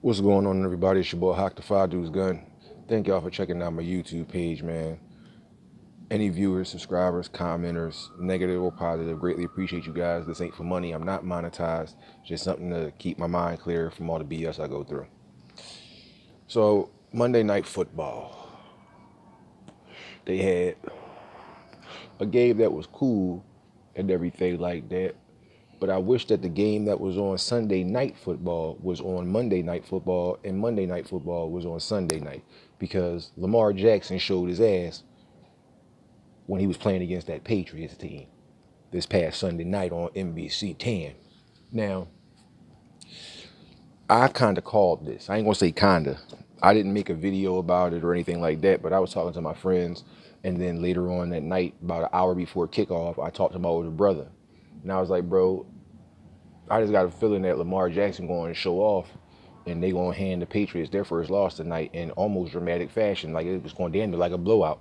What's going on, everybody? It's your boy Haak the Five Dudes Gun. Thank y'all for checking out my YouTube page, man. Any viewers, subscribers, commenters, negative or positive, greatly appreciate you guys. This ain't for money. I'm not monetized. Just something to keep my mind clear from all the BS I go through. So, Monday Night Football. They had a game that was cool and everything like that. But I wish that the game that was on Sunday Night Football was on Monday Night Football and Monday Night Football was on Sunday night, because Lamar Jackson showed his ass when he was playing against that Patriots team this past Sunday night on NBC 10. Now, I kind of called this. I ain't gonna say kinda. I didn't make a video about it or anything like that, but I was talking to my friends, and then later on that night, about an hour before kickoff, I talked to my older brother. And I was like, bro, I just got a feeling that Lamar Jackson going to show off, and they going to hand the Patriots their first loss tonight in almost dramatic fashion. Like, it was going to damn near like a blowout.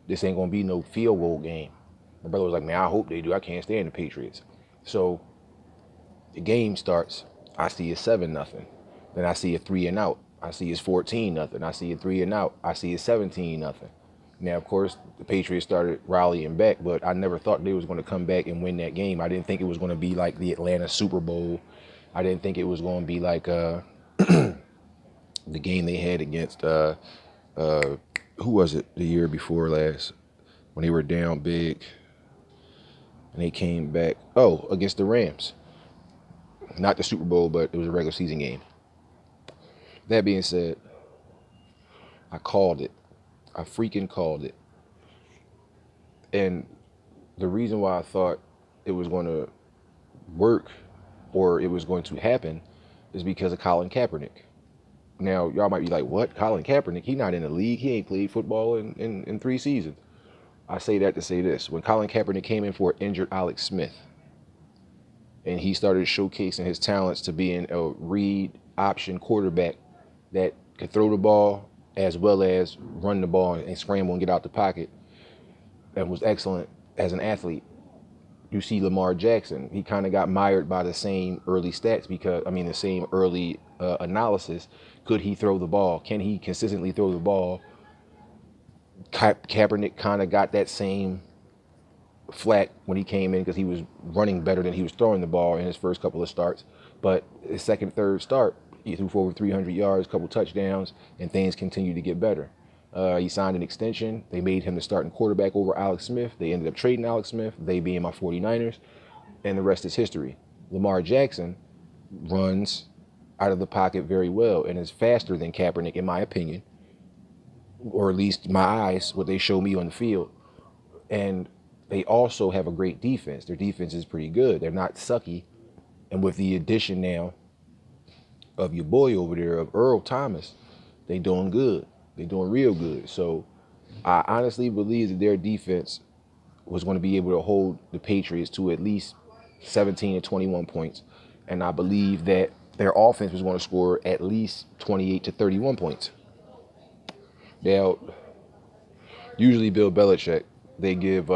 This ain't going to be no field goal game. My brother was like, man, I hope they do. I can't stand the Patriots. So the game starts. I see a 7-0. Then I see a 3 and out. I see it's 14-0. I see a 3 and out. I see a 17-0. Now, of course, the Patriots started rallying back, but I never thought they was going to come back and win that game. I didn't think it was going to be like the Atlanta Super Bowl. I didn't think it was going to be like the game they had against who was it the year before last, when they were down big and they came back. Oh, against the Rams. Not the Super Bowl, but it was a regular season game. That being said, I called it. I freaking called it. And the reason why I thought it was going to work or it was going to happen is because of Colin Kaepernick. Now, y'all might be like, what? Colin Kaepernick? He not in the league. He ain't played football in 3 seasons. I say that to say this. When Colin Kaepernick came in for injured Alex Smith, and he started showcasing his talents to being a read option quarterback that could throw the ball as well as run the ball and scramble and get out the pocket, and was excellent as an athlete. You see Lamar Jackson, he kind of got mired by the same early stats, because, the same early analysis. Could he throw the ball? Can he consistently throw the ball? Kaepernick kind of got that same flack when he came in because he was running better than he was throwing the ball in his first couple of starts. But his second, third start, he threw for over 300 yards, a couple touchdowns, and things continued to get better. He signed an extension. They made him the starting quarterback over Alex Smith. They ended up trading Alex Smith, they being my 49ers, and the rest is history. Lamar Jackson runs out of the pocket very well and is faster than Kaepernick, in my opinion, or at least my eyes, what they show me on the field. And they also have a great defense. Their defense is pretty good. They're not sucky. And with the addition now of your boy over there, of Earl Thomas, they doing good. They doing real good. So I honestly believe that their defense was going to be able to hold the Patriots to at least 17 to 21 points. And I believe that their offense was going to score at least 28 to 31 points. Now, usually Bill Belichick, they give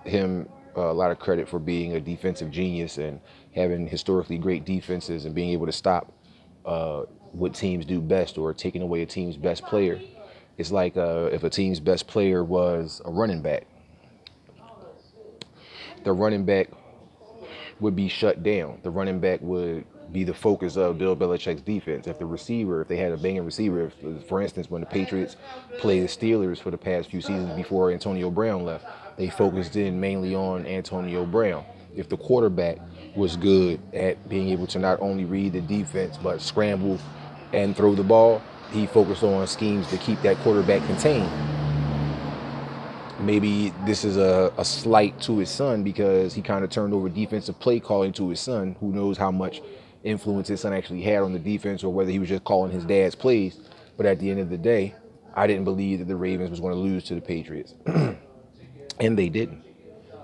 him a lot of credit for being a defensive genius and having historically great defenses and being able to stop what teams do best, or taking away a team's best player. It's like if a team's best player was a running back, the running back would be shut down. The running back would be the focus of Bill Belichick's defense. If they had a banging receiver, for instance, when the Patriots played the Steelers for the past few seasons before Antonio Brown left, they focused in mainly on Antonio Brown. If the quarterback was good at being able to not only read the defense but scramble and throw the ball, he focused on schemes to keep that quarterback contained. Maybe this is a slight to his son, because he kind of turned over defensive play calling to his son. Who knows how much influence his son actually had on the defense, or whether he was just calling his dad's plays. But at the end of the day, I didn't believe that the Ravens was going to lose to the Patriots. And they didn't.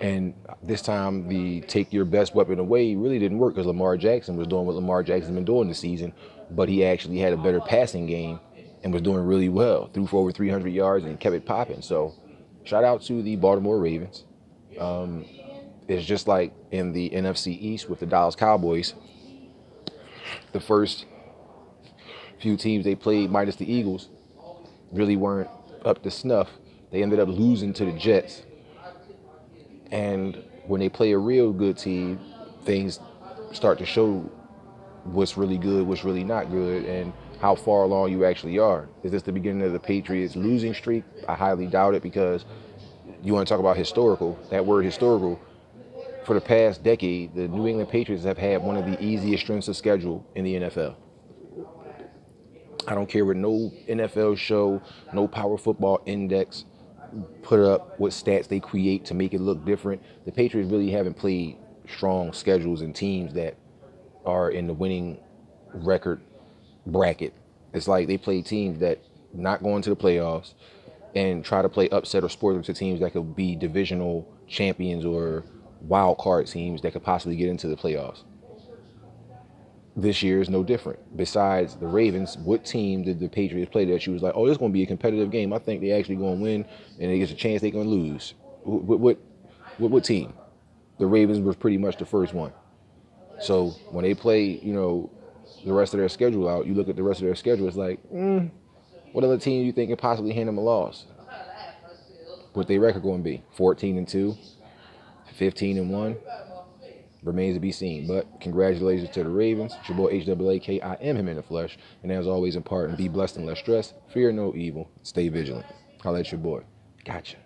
And this time, the take your best weapon away really didn't work, because Lamar Jackson was doing what Lamar Jackson's been doing this season, but he actually had a better passing game and was doing really well. Threw for over 300 yards and kept it popping. So shout out to the Baltimore Ravens. It's just like in the NFC East with the Dallas Cowboys. The first Few teams they played, minus the Eagles, really weren't up to snuff. They ended up losing to the Jets. And when they play a real good team, things start to show what's really good, what's really not good, and how far along you actually are. Is this the beginning of the Patriots losing streak? I highly doubt it, because you want to talk about historical, that word historical, for the past decade, the New England Patriots have had one of the easiest strengths of schedule in the NFL. I don't care what no NFL show, no power football index put up what stats they create to make it look different. The Patriots really haven't played strong schedules and teams that are in the winning record bracket. It's like they play teams that not going to the playoffs and try to play upset or spoiler to teams that could be divisional champions or wild card teams that could possibly get into the playoffs. This year is no different. Besides the Ravens, what team did the Patriots play that you was like, oh, this is going to be a competitive game? I think they actually going to win, and there's a chance they're going to lose. What team? The Ravens was pretty much the first one. So when they play, the rest of their schedule out, you look at the rest of their schedule, it's like, what other team do you think can possibly hand them a loss? What their record going to be? 14-2, 15-1. Remains to be seen. But congratulations to the Ravens. It's your boy HAAK. I am him in the flesh. And as always, impart and be blessed and less stressed. Fear no evil. Stay vigilant. Holla at your boy. Gotcha.